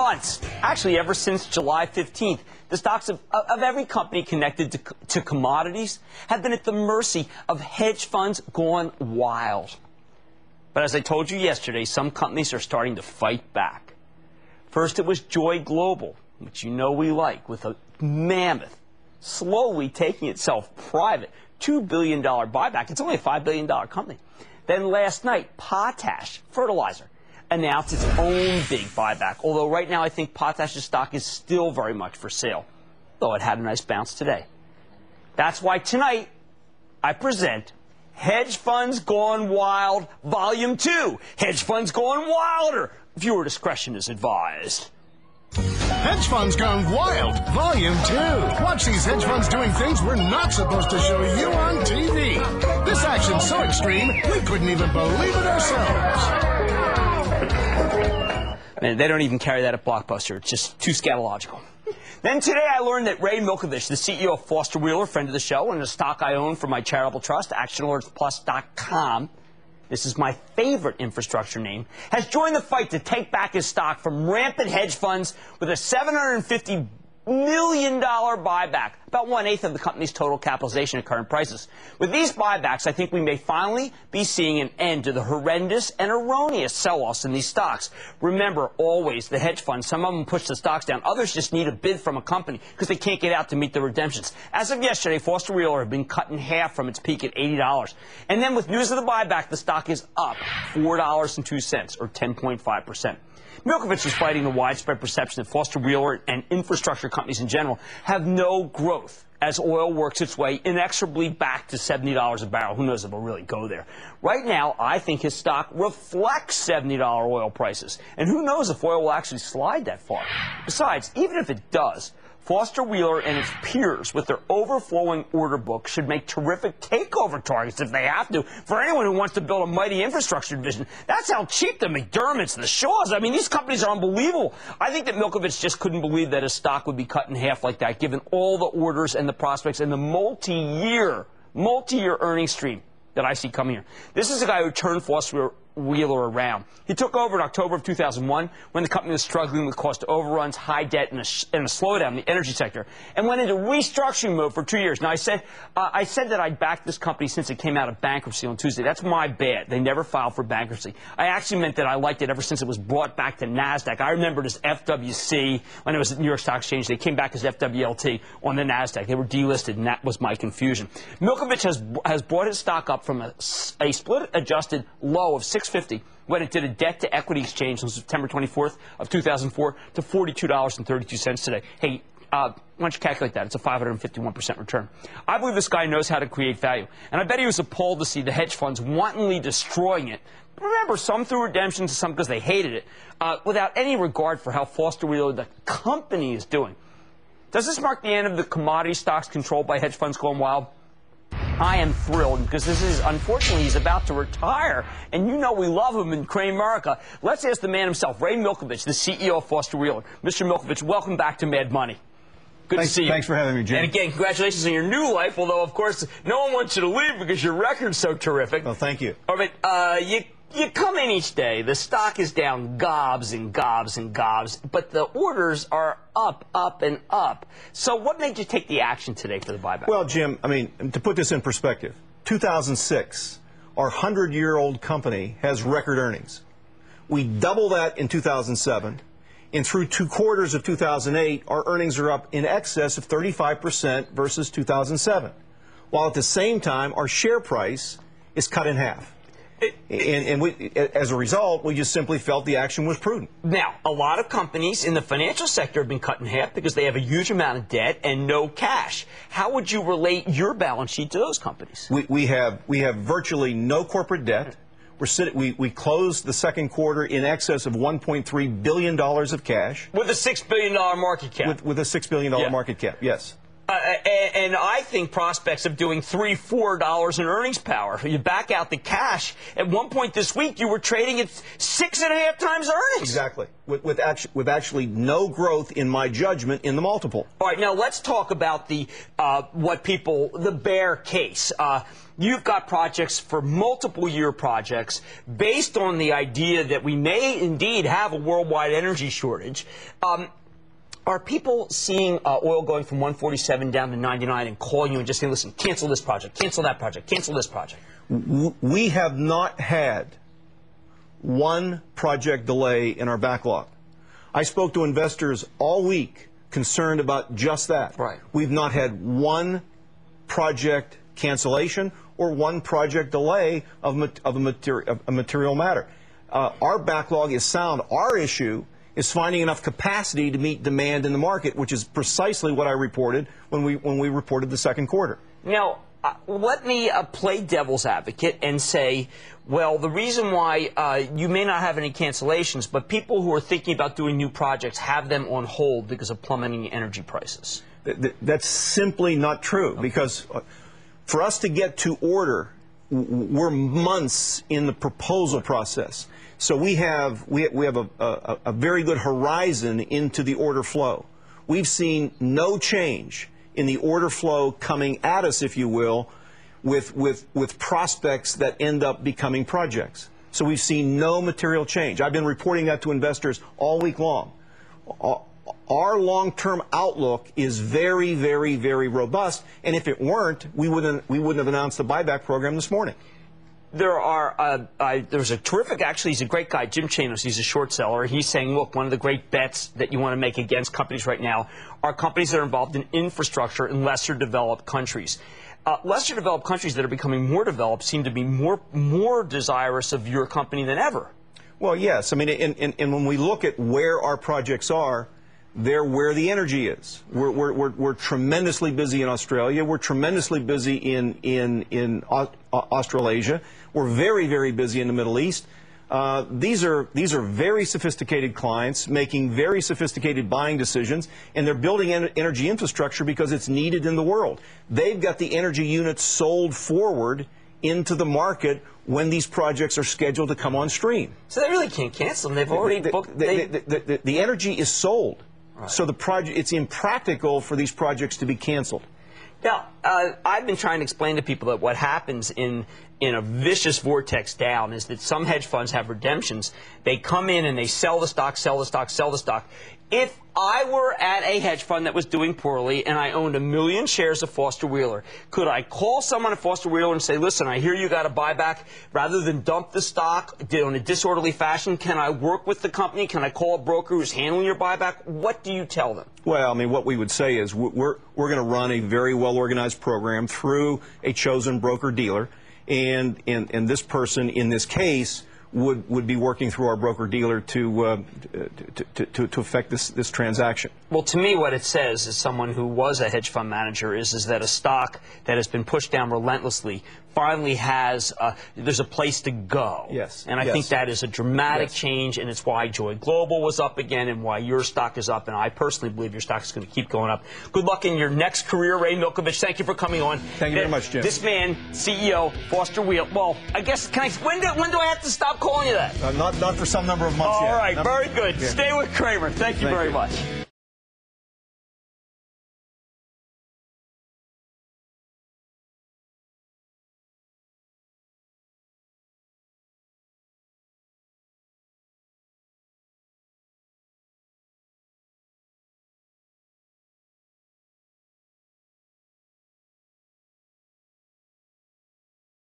months, actually ever since July 15th, the stocks of every company connected to commodities have been at the mercy of hedge funds gone wild. But as I told you yesterday, some companies are starting to fight back. First, it was Joy Global, which you know we like, with a mammoth, slowly taking itself private, $2 billion buyback. It's only a $5 billion company. Then last night, Potash Fertilizer announced its own big buyback, although right now I think Potash's stock is still very much for sale, though it had a nice bounce today. That's why tonight I present Hedge Funds Gone Wild, Volume 2. Hedge Funds Gone Wilder. Viewer discretion is advised. Hedge Funds Gone Wild, Volume 2. Watch these hedge funds doing things we're not supposed to show you on TV. This action's so extreme, we couldn't even believe it ourselves. Man, they don't even carry that at Blockbuster. It's just too scatological. Then today I learned that Ray Milkovich, the CEO of Foster Wheeler, friend of the show, and a stock I own for my charitable trust, ActionAlertsPlus.com, this is my favorite infrastructure name, has joined the fight to take back his stock from rampant hedge funds with a $750 million buyback, about 1/8 of the company's total capitalization at current prices. With these buybacks, I think we may finally be seeing an end to the horrendous and erroneous sell-offs in these stocks. Remember, always, the hedge funds, some of them push the stocks down. Others just need a bid from a company because they can't get out to meet the redemptions. As of yesterday, Foster Wheeler had been cut in half from its peak at $80. And then with news of the buyback, the stock is up $4.02, or 10.5%. Milkovich is fighting the widespread perception that Foster Wheeler and infrastructure companies in general have no growth as oil works its way inexorably back to $70 a barrel. Who knows if it'll really go there? Right now, I think his stock reflects $70 oil prices. And who knows if oil will actually slide that far? Besides, even if it does, Foster Wheeler and its peers with their overflowing order book should make terrific takeover targets if they have to for anyone who wants to build a mighty infrastructure division. That's how cheap the McDermott's, the Shaws, I mean, these companies are unbelievable. I think that Milkovich just couldn't believe that his stock would be cut in half like that, given all the orders and the prospects and the multi-year earnings stream that I see coming here. This is a guy who turned Foster Wheeler around. He took over in October of 2001 when the company was struggling with cost overruns, high debt, and a slowdown in the energy sector, and went into restructuring mode for 2 years. Now, I said that I'd backed this company since it came out of bankruptcy on Tuesday. That's my bad. They never filed for bankruptcy. I actually meant that I liked it ever since it was brought back to NASDAQ. I remember it as FWC when it was at New York Stock Exchange. They came back as FWLT on the NASDAQ. They were delisted, and that was my confusion. Milkovich has brought his stock up from a split-adjusted low of $6.50 when it did a debt-to-equity exchange on September 24th of 2004 to $42.32 today. Hey, why don't you calculate that? It's a 551% return. I believe this guy knows how to create value, and I bet he was appalled to see the hedge funds wantonly destroying it. Remember, some through redemptions, some because they hated it, without any regard for how Foster Wheeler, the company, is doing. Does this mark the end of the commodity stocks controlled by hedge funds going wild? I am thrilled because this is, unfortunately, he's about to retire. And you know we love him in Cramer. Let's ask the man himself, Ray Milkovich, the CEO of Foster Wheeler. Mr. Milkovich, welcome back to Mad Money. Good to see you. Thanks for having me, Jim. And again, congratulations on your new life, although, of course, no one wants you to leave because your record's so terrific. Well, thank you. All right, you come in each day, the stock is down gobs and gobs and gobs, but the orders are up, up, and up. So what made you take the action today for the buyback? Well, Jim, I mean, to put this in perspective, 2006, our 100-year-old company has record earnings. We double that in 2007, and through 2 quarters of 2008, our earnings are up in excess of 35% versus 2007, while at the same time, our share price is cut in half. And we, as a result, we just simply felt the action was prudent. Now, a lot of companies in the financial sector have been cut in half because they have a huge amount of debt and no cash. How would you relate your balance sheet to those companies? We have virtually no corporate debt. We closed the second quarter in excess of $1.3 billion of cash. With a $6 billion market cap. With a $6 billion market cap, yes. And I think prospects of doing $3, $4 in earnings power. You back out the cash. At one point this week, you were trading at 6.5 times earnings. Exactly. With actually no growth, in my judgment, in the multiple. All right, now let's talk about the bear case. you've got projects for multiple year projects based on the idea that we may indeed have a worldwide energy shortage. Are people seeing oil going from 147 down to 99 and calling you and just saying, listen, cancel this project, cancel that project, cancel this project? We have not had one project delay in our backlog. I spoke to investors all week concerned about just that. Right. We've not had one project cancellation or one project delay of a material matter. Our backlog is sound. Our issue is finding enough capacity to meet demand in the market, which is precisely what I reported when we reported the second quarter. Now, let me play devil's advocate and say, well, the reason why you may not have any cancellations, but people who are thinking about doing new projects have them on hold because of plummeting energy prices. That's simply not true, because for us to get to order, we're months in the proposal process. So we have a very good horizon into the order flow. We've seen no change in the order flow coming at us, if you will, with prospects that end up becoming projects. So we've seen no material change. I've been reporting that to investors all week long. Our long-term outlook is very, very, very robust, and if it weren't, we wouldn't have announced the buyback program this morning. There's a terrific, actually, he's a great guy, Jim Chanos, he's a short seller. He's saying, look, one of the great bets that you want to make against companies right now are companies that are involved in infrastructure in lesser developed countries. Lesser developed countries that are becoming more developed seem to be more desirous of your company than ever. Well, yes. I mean, and when we look at where our projects are, they're where the energy is. We're tremendously busy in Australia. We're tremendously busy in Australasia. We're very, very busy in the Middle East. These are very sophisticated clients making very sophisticated buying decisions, and they're building energy infrastructure because it's needed in the world. They've got the energy units sold forward into the market when these projects are scheduled to come on stream. So they really can't cancel them. They've already booked. The energy is sold. Right. So it's impractical for these projects to be canceled. Now, I've been trying to explain to people that what happens in a vicious vortex down is that some hedge funds have redemptions. They come in and they sell the stock, sell the stock, sell the stock. If I were at a hedge fund that was doing poorly and I owned 1 million shares of Foster Wheeler, could I call someone at Foster Wheeler and say, listen, I hear you got a buyback, rather than dump the stock in a disorderly fashion? Can I work with the company? Can I call a broker who's handling your buyback? What do you tell them? Well, I mean, what we would say is we're going to run a very well-organized program through a chosen broker-dealer, and this person, in this case, would be working through our broker-dealer to affect this transaction. Well, to me, what it says, as someone who was a hedge fund manager, is that a stock that has been pushed down relentlessly finally has, there's a place to go. Yes. And I think that is a dramatic change, and it's why Joy Global was up again and why your stock is up, and I personally believe your stock is going to keep going up. Good luck in your next career, Ray Milkovich. Thank you for coming on. Thank you very much, Jim. This man, CEO, Foster Wheeler. Well, I guess, when do I have to stop calling you that? Not for some number of months yet. All right, very good. Yeah. Stay with Cramer. Thank you very much.